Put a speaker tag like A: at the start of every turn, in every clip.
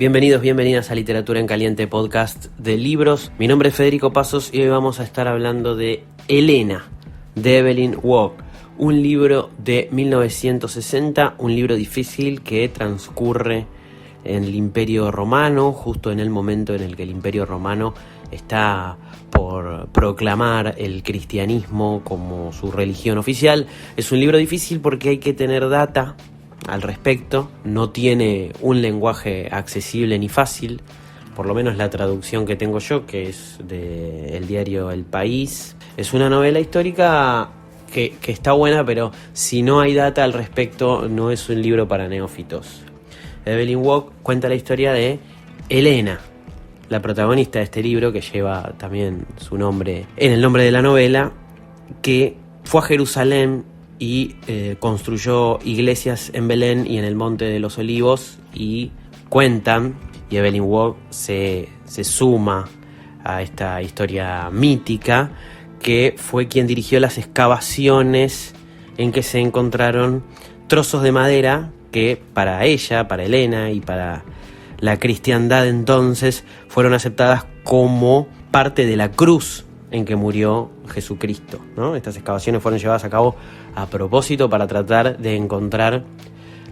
A: Bienvenidos, bienvenidas a Literatura en Caliente, podcast de libros. Mi nombre es Federico Pasos y hoy vamos a estar hablando de Elena, de Evelyn Waugh. Un libro de 1960, un libro difícil que transcurre en el Imperio Romano, justo en el momento en el que el Imperio Romano está por proclamar el cristianismo como su religión oficial. Es un libro difícil porque hay que tener data al respecto, no tiene un lenguaje accesible ni fácil, por lo menos la traducción que tengo yo, que es del diario El País. Es una novela histórica que está buena, pero si no hay data al respecto, no es un libro para neófitos. Evelyn Waugh cuenta la historia de Elena, la protagonista de este libro, que lleva también su nombre en el nombre de la novela, que fue a Jerusalén y construyó iglesias en Belén y en el Monte de los Olivos, y cuentan, y Evelyn Waugh se suma a esta historia mítica, que fue quien dirigió las excavaciones en que se encontraron trozos de madera que para ella, para Elena y para la cristiandad entonces fueron aceptadas como parte de la cruz en que murió Jesucristo, ¿no? Estas excavaciones fueron llevadas a cabo a propósito para tratar de encontrar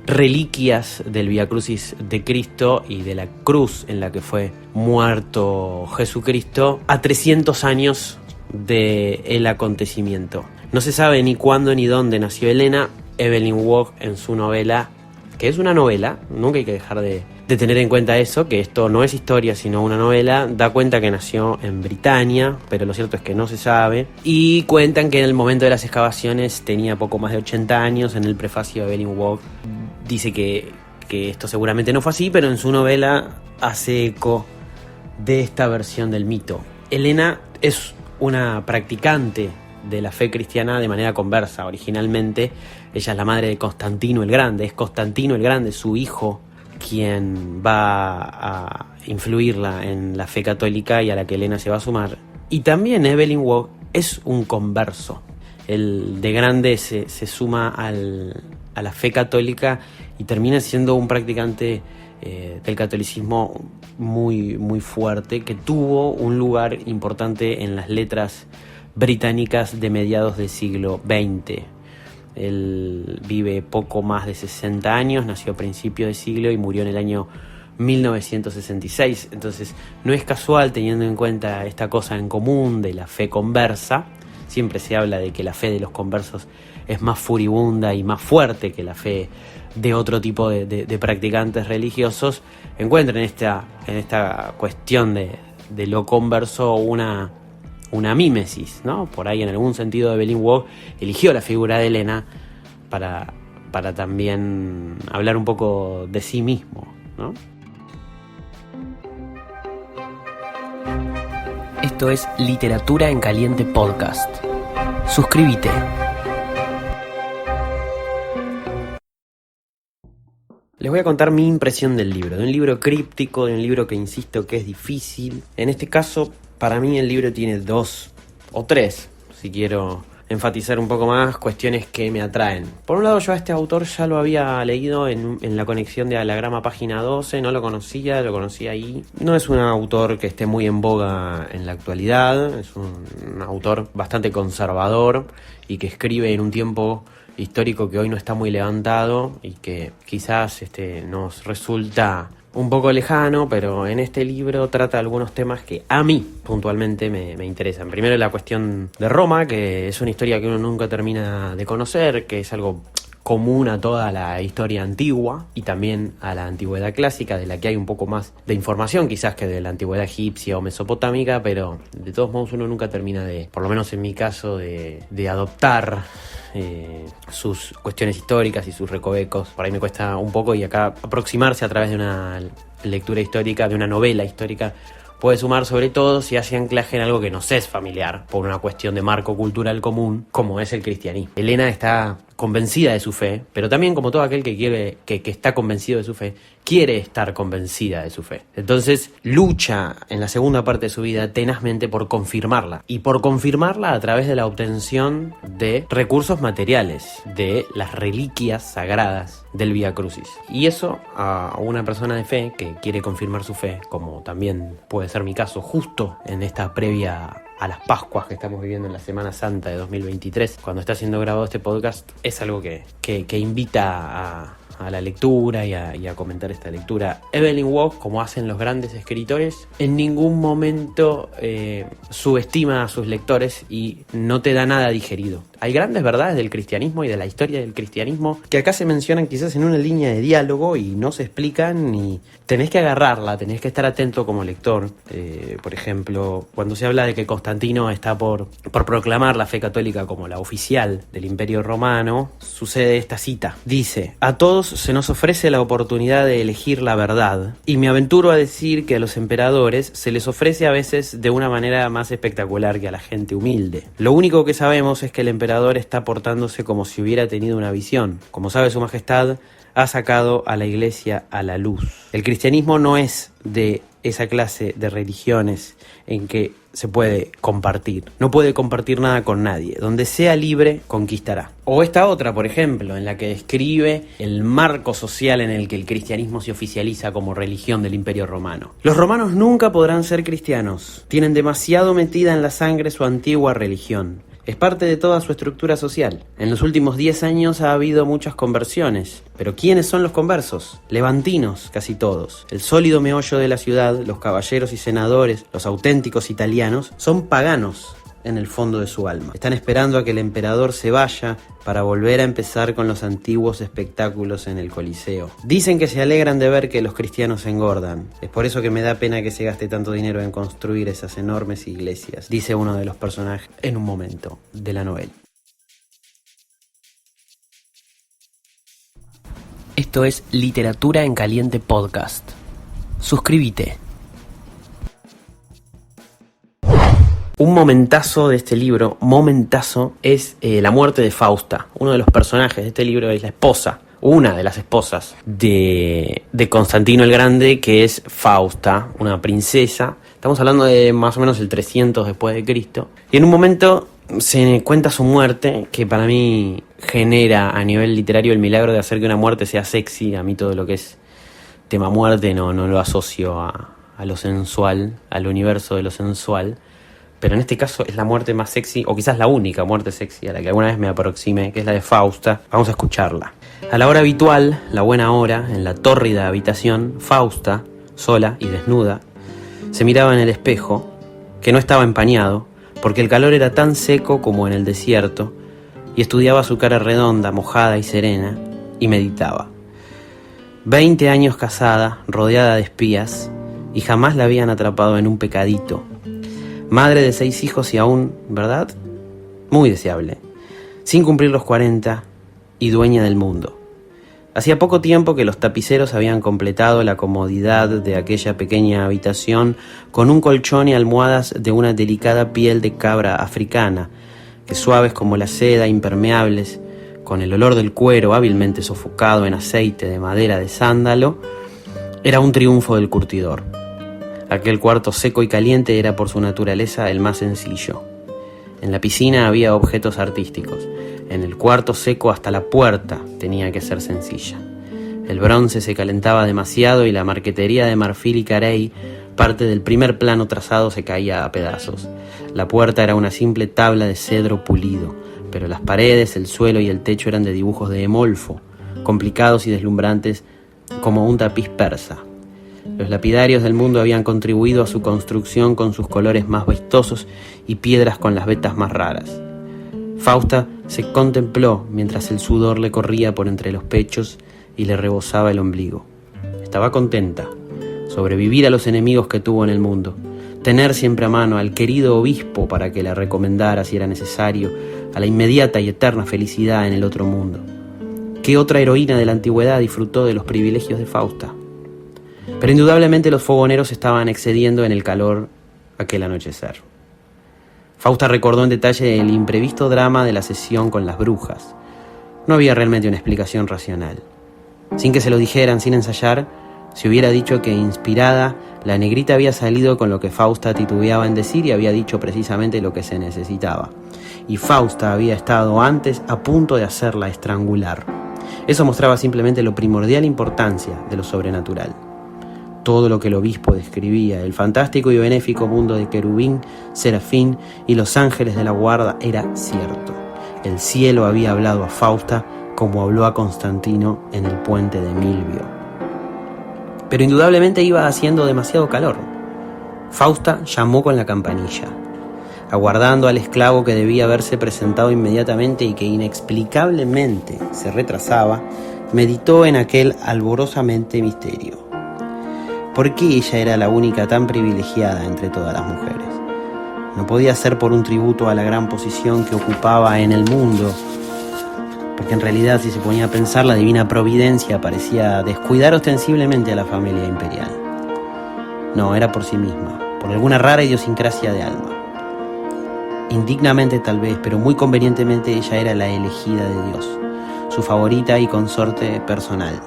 A: reliquias del Vía Crucis de Cristo y de la cruz en la que fue muerto Jesucristo a 300 años del acontecimiento. No se sabe ni cuándo ni dónde nació Elena. Evelyn Waugh, en su novela, que es una novela, nunca hay que dejar de tener en cuenta eso, que esto no es historia sino una novela, da cuenta que nació en Britania, pero lo cierto es que no se sabe, y cuentan que en el momento de las excavaciones tenía poco más de 80 años. En el prefacio de Evelyn Waugh dice que esto seguramente no fue así, pero en su novela hace eco de esta versión del mito. Elena es una practicante de la fe cristiana de manera conversa. Originalmente ella es la madre de Constantino el Grande, es Constantino el Grande, su hijo, quien va a influirla en la fe católica y a la que Elena se va a sumar. Y también Evelyn Waugh es un converso. El de grande se suma a la fe católica y termina siendo un practicante del catolicismo muy, muy fuerte, que tuvo un lugar importante en las letras británicas de mediados del siglo XX. Él vive poco más de 60 años, nació a principios de siglo y murió en el año 1966. Entonces no es casual, teniendo en cuenta esta cosa en común de la fe conversa. Siempre se habla de que la fe de los conversos es más furibunda y más fuerte que la fe de otro tipo de practicantes religiosos. Encuentran en esta cuestión de lo converso una mímesis, ¿no? Por ahí, en algún sentido, Evelyn Waugh eligió la figura de Elena para también hablar un poco de sí mismo, ¿no? Esto es Literatura en Caliente Podcast. Suscríbete. Les voy a contar mi impresión del libro, de un libro críptico, de un libro que insisto que es difícil. En este caso, para mí el libro tiene 2 o 3, si quiero enfatizar un poco más, cuestiones que me atraen. Por un lado, yo a este autor ya lo había leído en la conexión de Anagrama página 12, no lo conocía ahí. No es un autor que esté muy en boga en la actualidad, es un autor bastante conservador y que escribe en un tiempo histórico que hoy no está muy levantado y que quizás nos resulta un poco lejano, pero en este libro trata algunos temas que a mí puntualmente me interesan. Primero, la cuestión de Roma, que es una historia que uno nunca termina de conocer, que es algo común a toda la historia antigua y también a la antigüedad clásica, de la que hay un poco más de información quizás que de la antigüedad egipcia o mesopotámica, pero de todos modos uno nunca termina por lo menos en mi caso, de adoptar sus cuestiones históricas y sus recovecos. Por ahí me cuesta un poco, y acá aproximarse a través de una lectura histórica, de una novela histórica, puede sumar, sobre todo si hace anclaje en algo que nos es familiar por una cuestión de marco cultural común, como es el cristianismo. Elena está convencida de su fe, pero también, como todo aquel que está convencido de su fe, quiere estar convencida de su fe. Entonces lucha en la segunda parte de su vida tenazmente por confirmarla, y por confirmarla a través de la obtención de recursos materiales, de las reliquias sagradas del Vía Crucis. Y eso a una persona de fe que quiere confirmar su fe, como también puede ser mi caso justo en esta previa a las Pascuas que estamos viviendo en la Semana Santa de 2023, cuando está siendo grabado este podcast, es algo que invita a la lectura y a comentar esta lectura. Evelyn Waugh, como hacen los grandes escritores, en ningún momento subestima a sus lectores y no te da nada digerido. Hay grandes verdades del cristianismo y de la historia del cristianismo que acá se mencionan quizás en una línea de diálogo y no se explican, y tenés que agarrarla, tenés que estar atento como lector. Por ejemplo, cuando se habla de que Constantino está por proclamar la fe católica como la oficial del Imperio Romano, sucede esta cita. Dice: a todos se nos ofrece la oportunidad de elegir la verdad, y me aventuro a decir que a los emperadores se les ofrece a veces de una manera más espectacular que a la gente humilde. Lo único que sabemos es que el emperador está portándose como si hubiera tenido una visión. Como sabe su majestad, ha sacado a la iglesia a la luz. El cristianismo no es de esa clase de religiones en que se puede compartir. No puede compartir nada con nadie. Donde sea libre, conquistará. O esta otra, por ejemplo, en la que describe el marco social en el que el cristianismo se oficializa como religión del Imperio Romano. Los romanos nunca podrán ser cristianos. Tienen demasiado metida en la sangre su antigua religión. Es parte de toda su estructura social. En los últimos 10 años ha habido muchas conversiones. ¿Pero quiénes son los conversos? Levantinos, casi todos. El sólido meollo de la ciudad, los caballeros y senadores, los auténticos italianos, son paganos en el fondo de su alma. Están esperando a que el emperador se vaya para volver a empezar con los antiguos espectáculos en el Coliseo. Dicen que se alegran de ver que los cristianos engordan. Es por eso que me da pena que se gaste tanto dinero en construir esas enormes iglesias, dice uno de los personajes en un momento de la novela. Esto es Literatura en Caliente Podcast. Suscríbete. Un momentazo de este libro, es la muerte de Fausta. Uno de los personajes de este libro es la esposa, una de las esposas de Constantino el Grande, que es Fausta, una princesa. Estamos hablando de más o menos el 300 después de Cristo. Y en un momento se cuenta su muerte, que para mí genera a nivel literario el milagro de hacer que una muerte sea sexy. A mí todo lo que es tema muerte no lo asocio a lo sensual, al universo de lo sensual. Pero en este caso es la muerte más sexy, o quizás la única muerte sexy a la que alguna vez me aproximé, que es la de Fausta. Vamos a escucharla. A la hora habitual, la buena hora, en la tórrida habitación, Fausta, sola y desnuda, se miraba en el espejo, que no estaba empañado, porque el calor era tan seco como en el desierto, y estudiaba su cara redonda, mojada y serena, y meditaba. 20 años casada, rodeada de espías, y jamás la habían atrapado en un pecadito. Madre de 6 hijos y aún, ¿verdad?, muy deseable, sin cumplir los 40 y dueña del mundo. Hacía poco tiempo que los tapiceros habían completado la comodidad de aquella pequeña habitación con un colchón y almohadas de una delicada piel de cabra africana, que suaves como la seda, impermeables, con el olor del cuero hábilmente sofocado en aceite de madera de sándalo, era un triunfo del curtidor. Aquel cuarto seco y caliente era por su naturaleza el más sencillo. En la piscina había objetos artísticos. En el cuarto seco hasta la puerta tenía que ser sencilla. El bronce se calentaba demasiado y la marquetería de marfil y carey, parte del primer plano trazado, se caía a pedazos. La puerta era una simple tabla de cedro pulido, pero las paredes, el suelo y el techo eran de dibujos de Hemolfo, complicados y deslumbrantes como un tapiz persa. Los lapidarios del mundo habían contribuido a su construcción con sus colores más vistosos y piedras con las vetas más raras. Fausta se contempló mientras el sudor le corría por entre los pechos y le rebosaba el ombligo. Estaba contenta. Sobrevivir a los enemigos que tuvo en el mundo. Tener siempre a mano al querido obispo para que la recomendara si era necesario a la inmediata y eterna felicidad en el otro mundo. ¿Qué otra heroína de la antigüedad disfrutó de los privilegios de Fausta? Pero indudablemente los fogoneros estaban excediendo en el calor aquel anochecer. Fausta recordó en detalle el imprevisto drama de la sesión con las brujas. No había realmente una explicación racional. Sin que se lo dijeran, sin ensayar, se hubiera dicho que, inspirada, la negrita había salido con lo que Fausta titubeaba en decir y había dicho precisamente lo que se necesitaba. Y Fausta había estado antes a punto de hacerla estrangular. Eso mostraba simplemente lo primordial importancia de lo sobrenatural. Todo lo que el obispo describía, el fantástico y benéfico mundo de querubín, serafín y los ángeles de la guarda, era cierto. El cielo había hablado a Fausta como habló a Constantino en el puente de Milvio. Pero indudablemente iba haciendo demasiado calor. Fausta llamó con la campanilla, aguardando al esclavo que debía haberse presentado inmediatamente y que inexplicablemente se retrasaba. Meditó en aquel alborozamente misterio. ¿Por qué ella era la única tan privilegiada entre todas las mujeres? No podía ser por un tributo a la gran posición que ocupaba en el mundo, porque en realidad, si se ponía a pensar, la divina providencia parecía descuidar ostensiblemente a la familia imperial. No, era por sí misma, por alguna rara idiosincrasia de alma. Indignamente tal vez, pero muy convenientemente ella era la elegida de Dios, su favorita y consorte personal.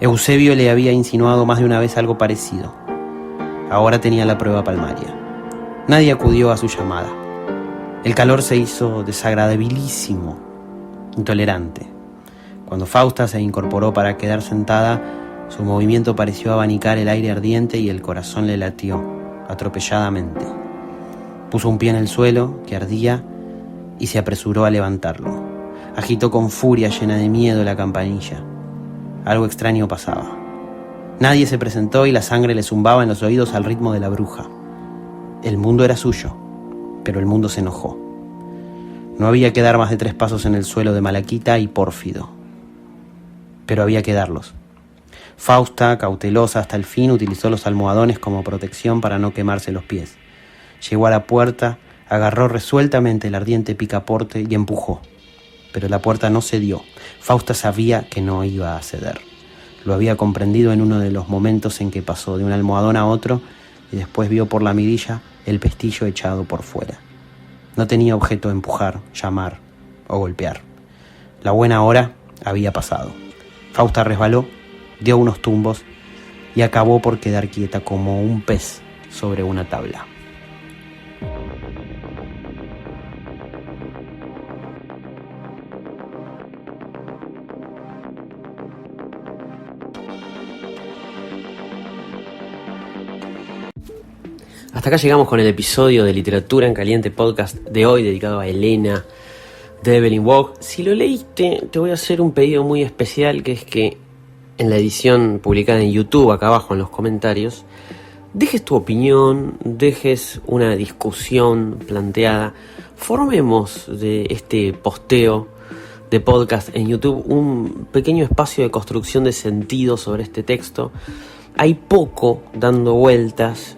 A: Eusebio le había insinuado más de una vez algo parecido. Ahora tenía la prueba palmaria. Nadie acudió a su llamada. El calor se hizo desagradabilísimo, intolerante. Cuando Fausta se incorporó para quedar sentada, su movimiento pareció abanicar el aire ardiente y el corazón le latió, atropelladamente. Puso un pie en el suelo, que ardía, y se apresuró a levantarlo. Agitó con furia, llena de miedo, la campanilla. Algo extraño pasaba. Nadie se presentó y la sangre le zumbaba en los oídos al ritmo de la bruja. El mundo era suyo, pero el mundo se enojó. No había que dar más de 3 pasos en el suelo de malaquita y pórfido. Pero había que darlos. Fausta, cautelosa hasta el fin, utilizó los almohadones como protección para no quemarse los pies. Llegó a la puerta, agarró resueltamente el ardiente picaporte y empujó. Pero la puerta no cedió. Fausta sabía que no iba a ceder. Lo había comprendido en uno de los momentos en que pasó de un almohadón a otro y después vio por la mirilla el pestillo echado por fuera. No tenía objeto empujar, llamar o golpear. La buena hora había pasado. Fausta resbaló, dio unos tumbos y acabó por quedar quieta como un pez sobre una tabla. Hasta acá llegamos con el episodio de Literatura en Caliente Podcast de hoy, dedicado a Elena de Evelyn Waugh. Si lo leíste, te voy a hacer un pedido muy especial, que es que en la edición publicada en YouTube, acá abajo en los comentarios, dejes tu opinión, dejes una discusión planteada. Formemos de este posteo de podcast en YouTube un pequeño espacio de construcción de sentido sobre este texto. Hay poco dando vueltas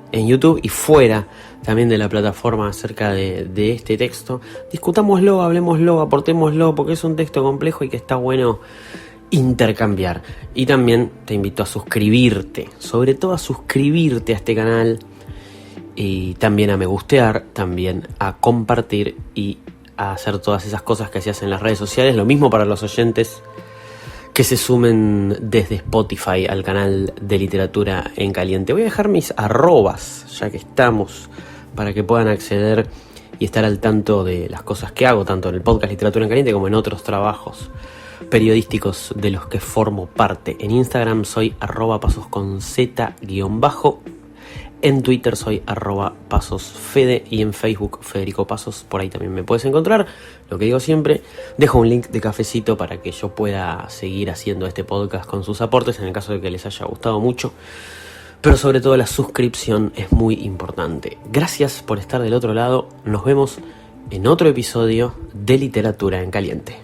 A: en YouTube y fuera también de la plataforma acerca de este texto. Discutámoslo, hablemoslo, aportémoslo, porque es un texto complejo y que está bueno intercambiar. Y también te invito a suscribirte, sobre todo a suscribirte a este canal, y también a me gustear, también a compartir y a hacer todas esas cosas que hacías en las redes sociales. Lo mismo para los oyentes que se sumen desde Spotify al canal de Literatura en Caliente. Voy a dejar mis arrobas, ya que estamos, para que puedan acceder y estar al tanto de las cosas que hago, tanto en el podcast Literatura en Caliente como en otros trabajos periodísticos de los que formo parte. En Instagram soy @pasosconz_. En Twitter soy @pasosfede y en Facebook Federico Pasos. Por ahí también me puedes encontrar. Lo que digo siempre, dejo un link de cafecito para que yo pueda seguir haciendo este podcast con sus aportes en el caso de que les haya gustado mucho. Pero sobre todo la suscripción es muy importante. Gracias por estar del otro lado. Nos vemos en otro episodio de Literatura en Caliente.